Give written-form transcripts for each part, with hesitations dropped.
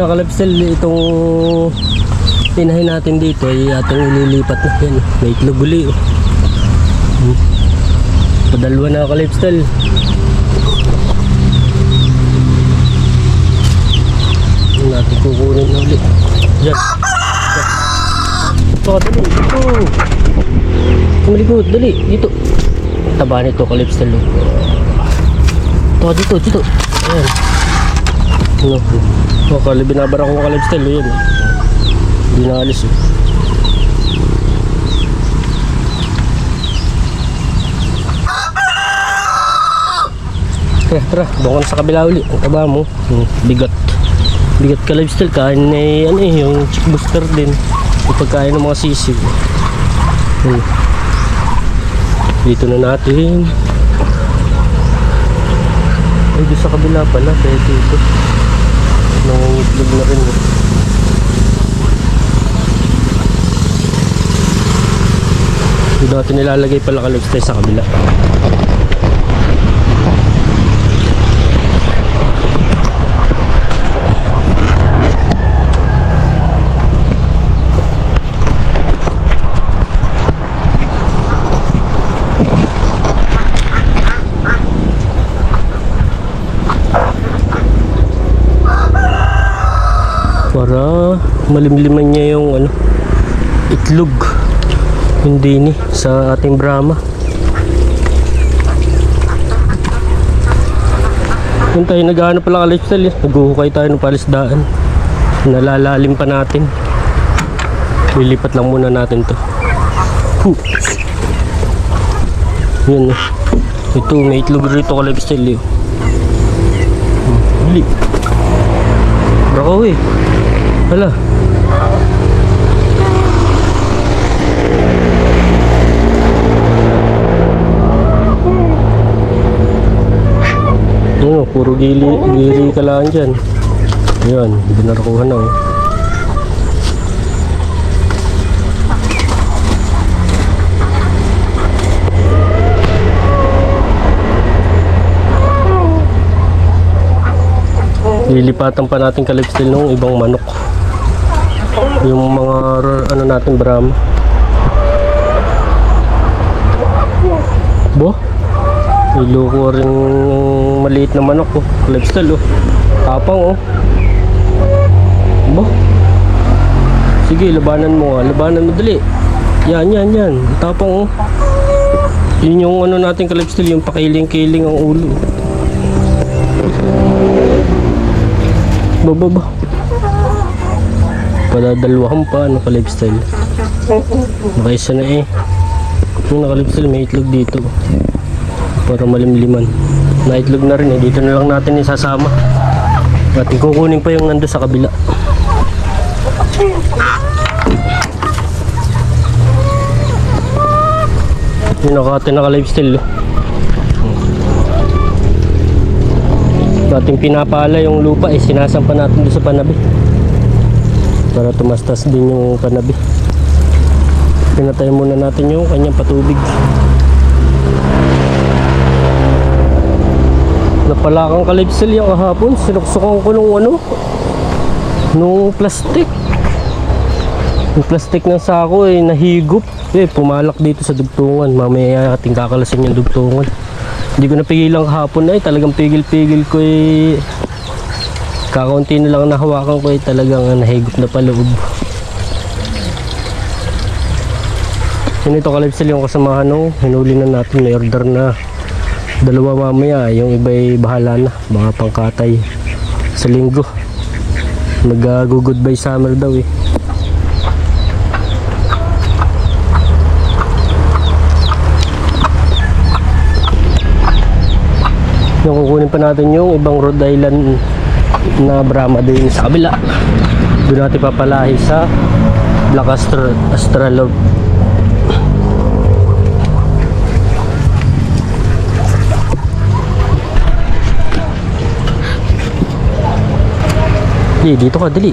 mga kalapsel, itong pinahin natin dito ay ating ililipat na yan. May itlog uli oh. Padalwa na kalapsel. Natin kukunin na ulit. Diyan. Ito, dali. Ito. Malikot, dali. Dito. Taba nito kalapsel. Ito, dito. Ayan. Ano? Kali binabara ko kalapsel. Ayan. Hindi na alis. Tara, doon ka sa kabila uli. Ang taba mo. Bigat ka lifestyle. Kain na yung chick booster din. Yung pagkain ng mga sisig. Dito na natin. Ay, doon sa kabila pala. Kaya dito. Nangungitlog na rin. Dito natin nilalagay pala ka-lifestyle sa kabila. Para malimliman niya yung itlog hindi ni sa ating Brahma. Yun tayo naghahanap pala ka lifestyle eh. Naghuhukay tayo ng palisdaan. Nalalalim pa natin. Lilipat lang muna natin to. Yun eh. Ito may itlog rito ka lifestyle eh. Hili brakaw eh. Hala. Ano, puro giri ka lang dyan. Ayan, binarkuhan na oh. Lilipatan pa natin kalipstil nung ibang manok. Yung mga natin Brahma. Bo? Iloko rin maliit na manok oh. Kalipstil oh. Tapang oh. Bo? Sige, labanan mo nga. Labanan mo dali. Yan. Tapang oh. Yun yung natin kalipstil. Yung pakiling-kiling ang ulo. Ba. Padadalwahan pa naka-lifestyle. Nakaisa na eh. Yung naka-lifestyle may itlog dito. Para malimliman. Na itlog na rin eh. Dito na lang natin isasama. At kukunin pa yung nando sa kabila. Yung naka-lifestyle. Ating pinapala yung lupa eh, sinasampa natin doon sa panabi para tumastas din yung panabi. Pinatay muna natin yung kanyang patubig. Napalakang kalipsil yung kahapon. Sinuksukan ko nung plastic. Yung plastic ng sako eh nahigop eh, pumalak dito sa dugtungan. Mamaya ating kakalasin yung dugtungan. Hindi ko napigilan kahapon na eh. Talagang pigil-pigil ko eh. Kakaunti na lang nahawakan ko eh. Talagang nahigop na paloob. Yun ito kalipsil yung kasamahan nung hinuli na natin. May order na dalawa mamaya. Yung iba'y bahala na. Mga pangkatay sa linggo. Mag-goodbye summer daw eh. Yung kukunin pa natin yung ibang Rhode Island na Brahma din sa kabila. Doon natin papalahi sa Black Australorp. Dito ka, dali.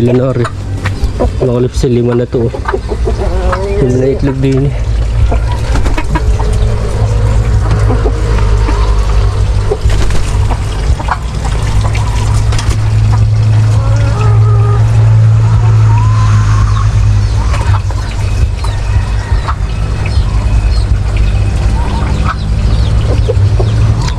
milanari. Nakalipsil, 5 na to. 5 na itlog din eh.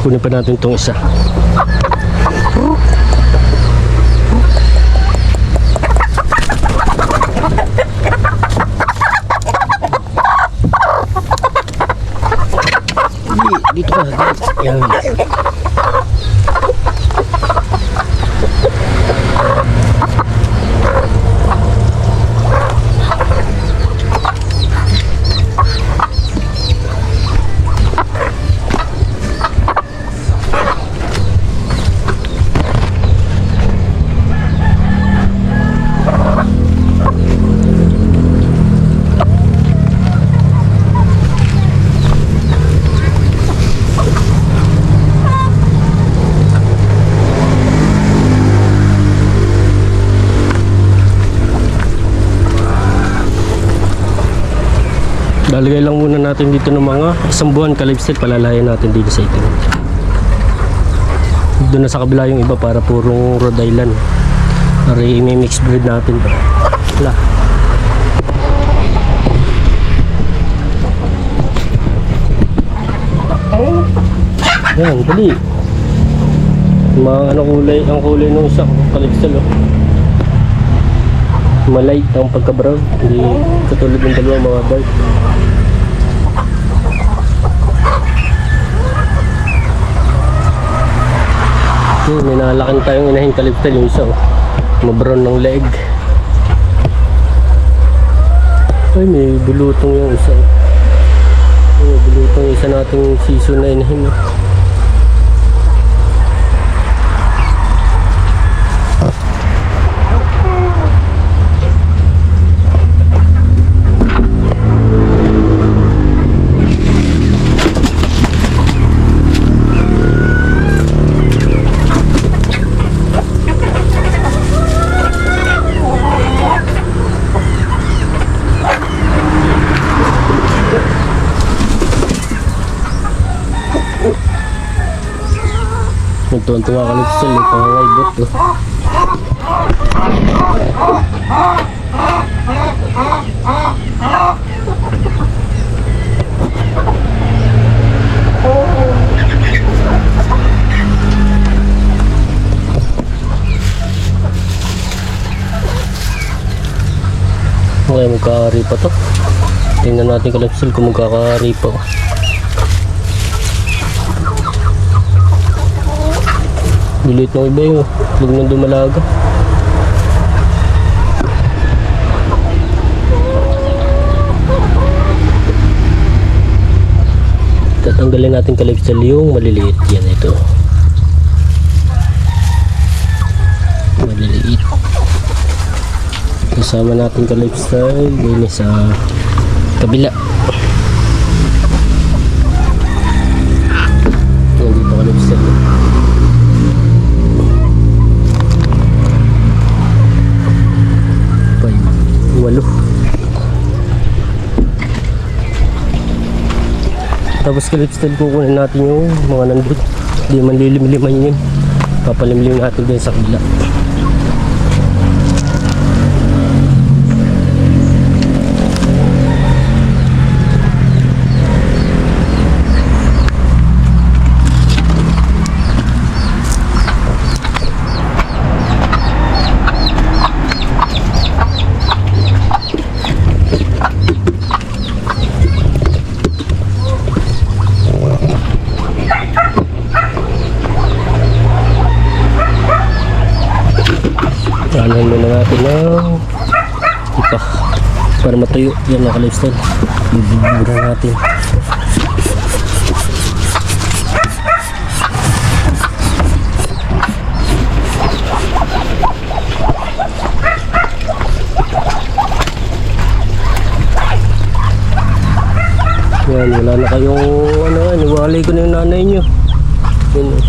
Kunin pa natin itong isa. Dito ka. Yan. Lalagay lang muna natin dito ng mga isang buwan kalipsit, palalayan natin dito sa itim. Doon na sa kabila yung iba para purong Rhode Island. Para i-mix breed natin to. Wala. Yan, dali. Mga ano kulay, ang kulay ng isang kalipsit oh. Malight ang pagka-brown, hindi katulad ng dalawang mga dark. May nalakan tayong inahing kalipsel, yung isa mabrown ng leg. Ay, may bulutong yung isa. May bulutong yung isa nating season na inahin. Nagtuwan-tuwa ka nito sila, pangangaybot to. Okay, magkakari pa to. Tingnan natin kalipsil kung magkakari pa. Bilit ng iba yung huwag nang dumalaga. Tatanggalin natin kalipsil yung maliliit. Yan ito. Maliliit. Kasama natin kalipsil din sa kabila. Yan dito kalipsil. 8. Tapos kalipstil kukunin natin yung mga nandun. Hindi man lilim-liman yun. Papalimlim natin din sa kabila. Anuhin muna natin ng ipa para matuyo. Yan mga kalipstil, bubura natin. Yan, wala na kayong ano, niwalay ko na yung nanay nyo. Yan,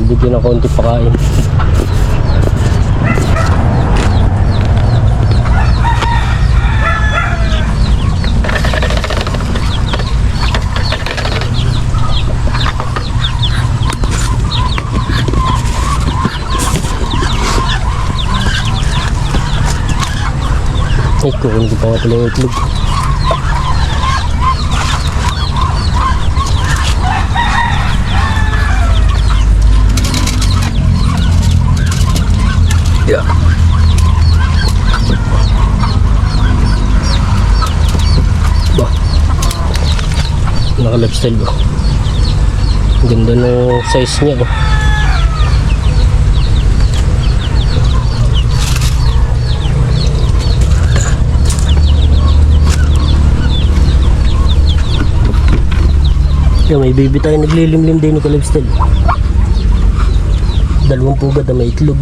ibigyan na konti pakain. Ay, kukunin ko pa nga pala yung itlog. Yeah. Ba, naka-lifestyle ba? Ganda ng size niya oh. Yan, may baby tayo naglilimlim din ng ka-lifestyle. 2 pugad na may itlog.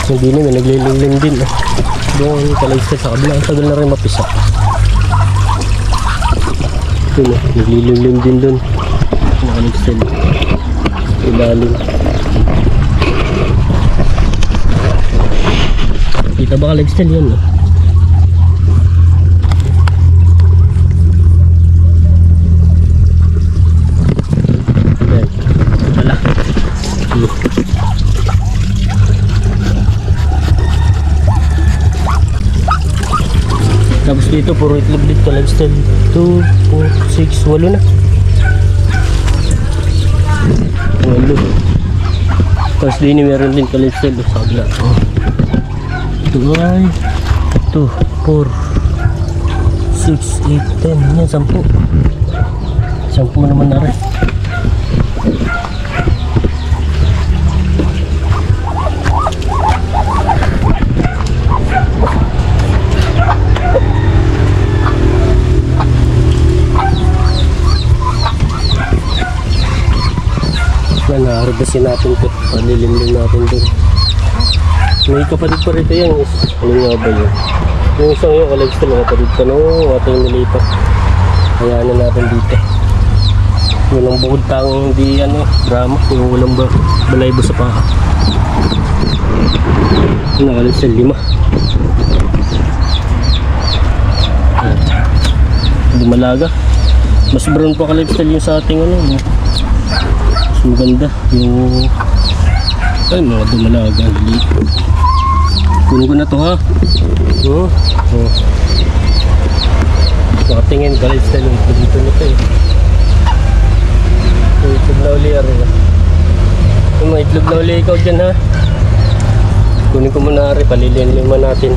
Hindi na, may naglilimlim din eh. Doon ka-lifestyle sa kabila, ang tagal na rin mapisa. Yun eh, naglilimlim din doon ka-lifestyle. Ilalim. Kita ba ka-lifestyle yan eh? Tapos dito puro itlog dito lifestyle 2, 4, 6, 8 na 8. Tapos din meron din ka-lifestyle sa kabila. Ito ay 2, 4, 6, 8, 10 yan 10 naman na rin. Yan, naharbasin natin ito. Palilimlim natin doon. May kapatid pa rito yan. Ano nga ba yun? Yung isang yung ka-lifestyle, kapatid pa nung ating nilipat. Hayaan na natin dito. Yun ang bukod tang hindi drama. Yung walang balaybo sa paha. Naka-lifestyle 5. Hindi malaga. Mas brown pa ka-lifestyle yung sa ating mas maganda yung ay mga dumalaga. Kunin ko na to ha. Nakatingin ka-lifestyle yung dito nito eh. Yung itlog na uli yung mga itlog na uli ikaw dyan ha. Kunin ko muna rin, palilin-liman natin.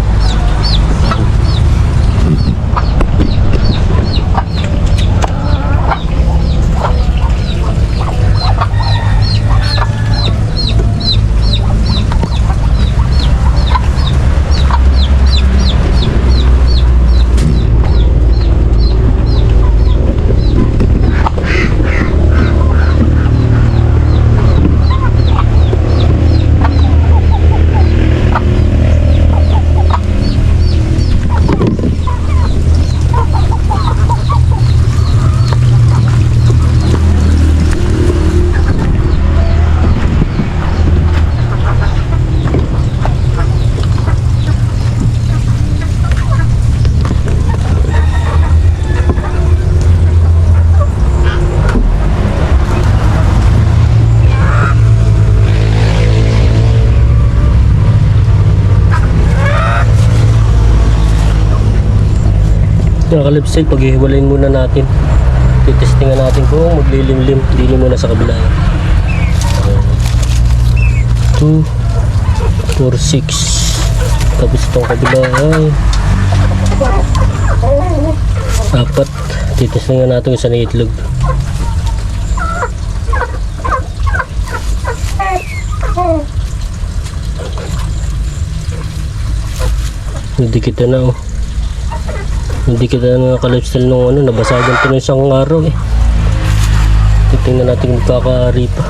Naka-lifestyle, paghihiwalayin muna natin. Titestingan natin kung maglilimlim. Dili muna sa kabila. 2, 4, 6. Tapos itong kabila ay 4. Titestingan natin isa na itlog. Hindi kita na oh. Hindi kita naka-lifestyle nung nabasagan ko ng isang araw eh. Titingnan natin kung magkakaari pa.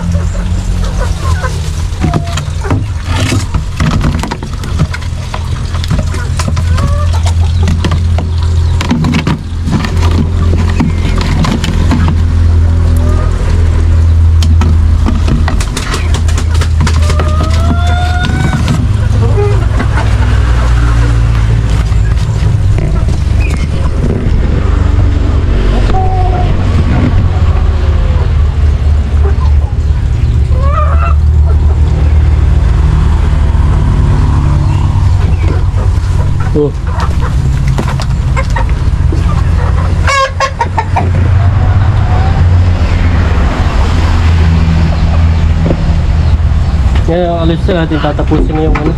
Ngayon, alis na natin tatapusin na yung ano,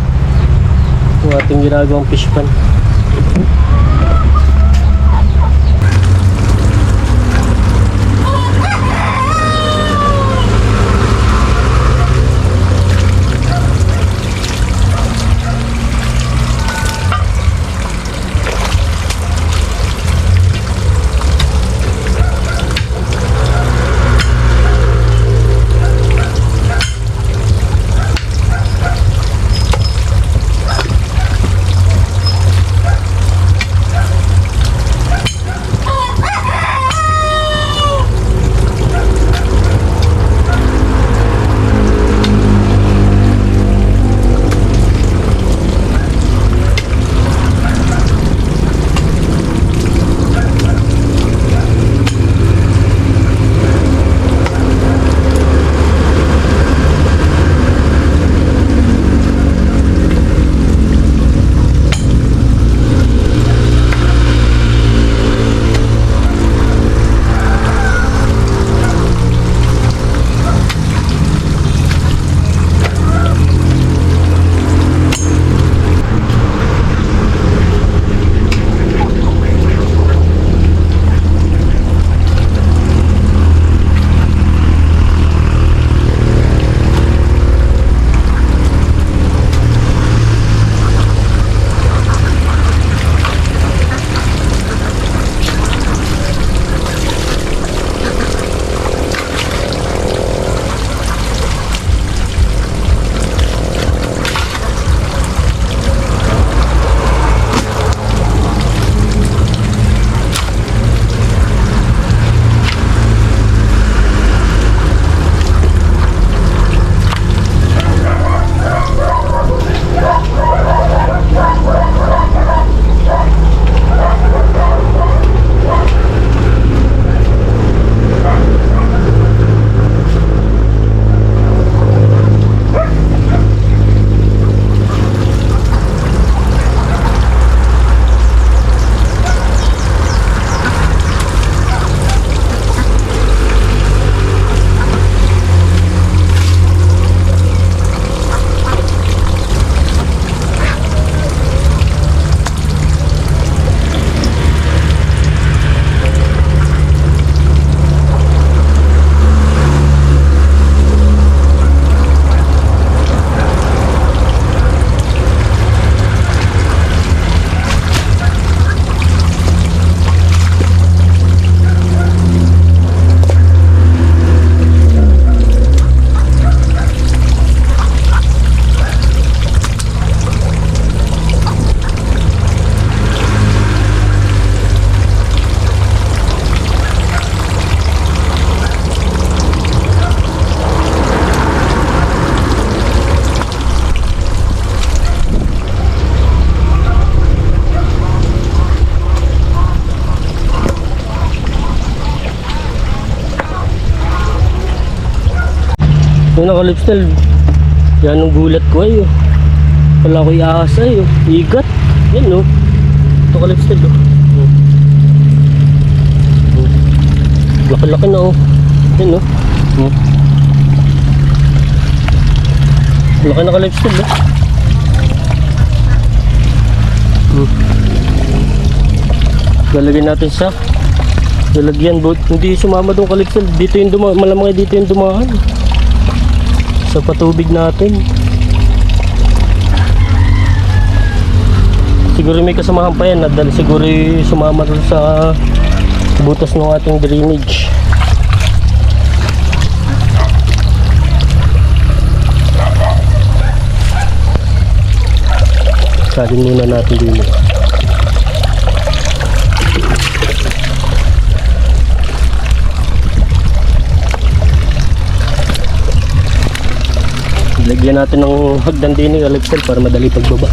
yung ating ginagawang fish pan. Yung nakalipstal, yan ang gulat ko ay oh. Wala ko iahas ay oh. Igat. Yan no. Ito kalipstal oh. Laki-laki na oh. Yan no. Laki na kalipstal oh. Lalagyan natin sa lalagyan, hindi sumama doon kalipstal. Dito yung malamang dito yung dumaan sa patubig natin. Siguro may kasamahan pa yan dahil siguro sumama doon sa butas ng ating drainage. Salin muna natin din. Lagyan natin ng hagdan din ng Alexel para madali pagbaba.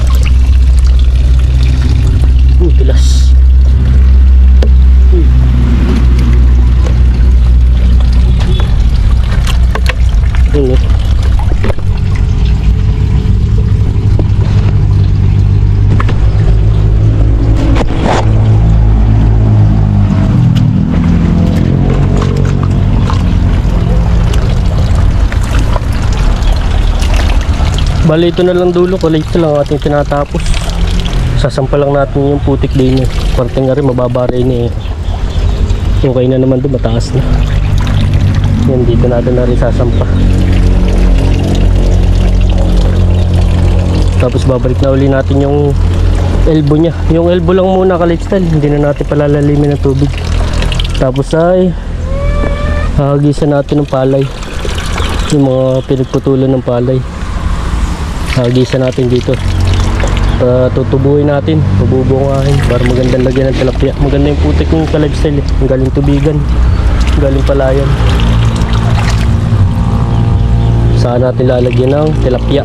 Bilas. Ini. Bali ito na lang dulo, kulay ito lang ating tinatapos. Sasampa lang natin yung putik din eh. Parte nga rin mababa rin eh. Okay na naman doon, mataas na. Yan, dito natin na rin sasampa. Tapos babalik na uli natin yung elbow nya. Yung elbow lang muna ka-lifestyle, hindi na natin palalalimin ng tubig. Tapos ay hagisan natin ng palay. Yung mga pinagputulan ng palay. Hagisan natin dito. Tutubuhin natin, pabubungahin para magandang lagyan ng tilapia. Maganda yung putik ng ka-lifestyle eh. Ang galing tubigan, galing palayan. Saan natin lalagyan ng tilapia.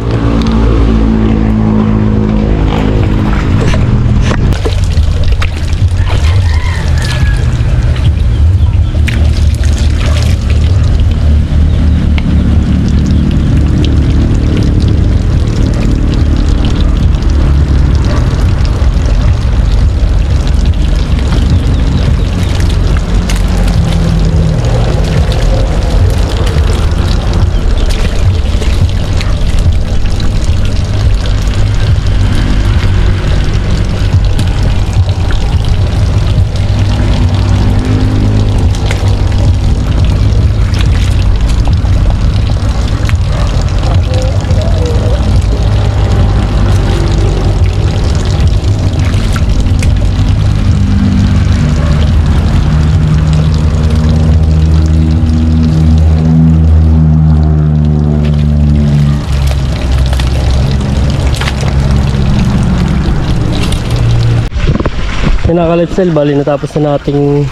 Pinaka-lifestyle, bali natapos na nating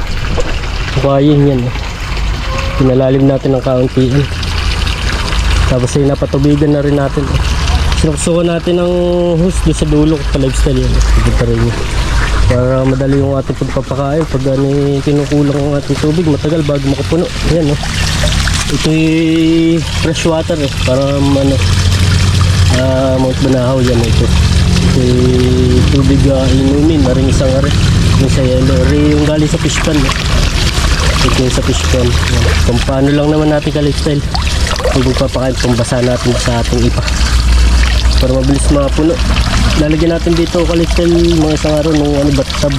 buhayin yan. Pinalalim natin ng kauntiin. Tapos ay napatubigan na rin natin. Sinuksukan natin ng hose doon sa dulo sa lifestyle yan. Pagkita rin yun. Para madali yung ating pagpapakain. Pag kinukulang ang ating tubig, matagal bago makapuno. Ayan o. Ito'y fresh water eh. Para Mount Banahaw yan ito. Tubig inumin, naring isang are yung sa yellow, yung galing sa fish pan ito yung sa fish pan. Kung paano lang naman natin ka-lifestyle pag magpapakain, pambasa natin sa ating ipa para mabilis mapuno. Lalagyan natin dito ka-lifestyle mga isang araw ng bathtub.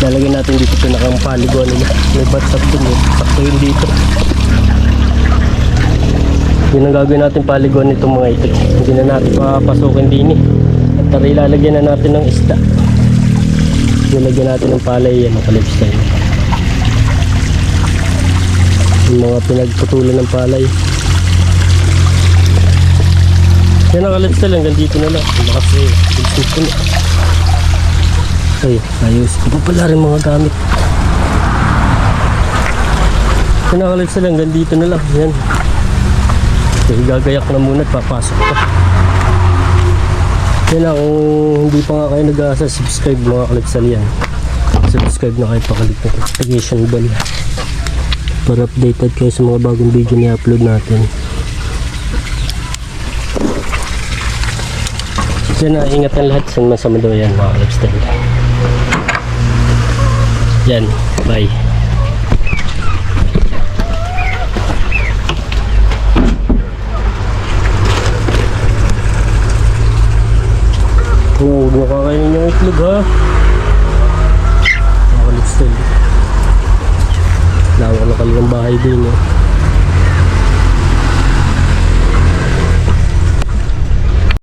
Lalagyan natin dito pinakang paligo nila, may bathtub dun sakto yun dito. Yun ang gagawin natin paliguan nitong mga ito. Hindi na natin papasukin din eh. At tara ilalagyan na natin ng isda. Ilalagyan natin ng palay yan, ang ka-lifestyle. Yung mga pinagputulan ng palay. Yan ang ka-lifestyle, hanggang dito na lang. Kasi dito na. Ay, ayos ko pa pala rin mga gamit. Yan ang ka-lifestyle, hanggang dito na lang. Yan. Okay, gagayak na muna at papasok pa. Yan na, kung hindi pa nga kayo nag-subscribe mga ka-lifestyle yan, subscribe na kayo, pakalit na notification bell para updated kayo sa mga bagong video na i-upload natin. Yan na, ingat ang lahat sa masama daw yan mga ka-lifestyle. Yan, bye. Huwag mo kakainin yung itlog ha. Mga ka-lifestyle. Lawak na kanilang bahay din eh.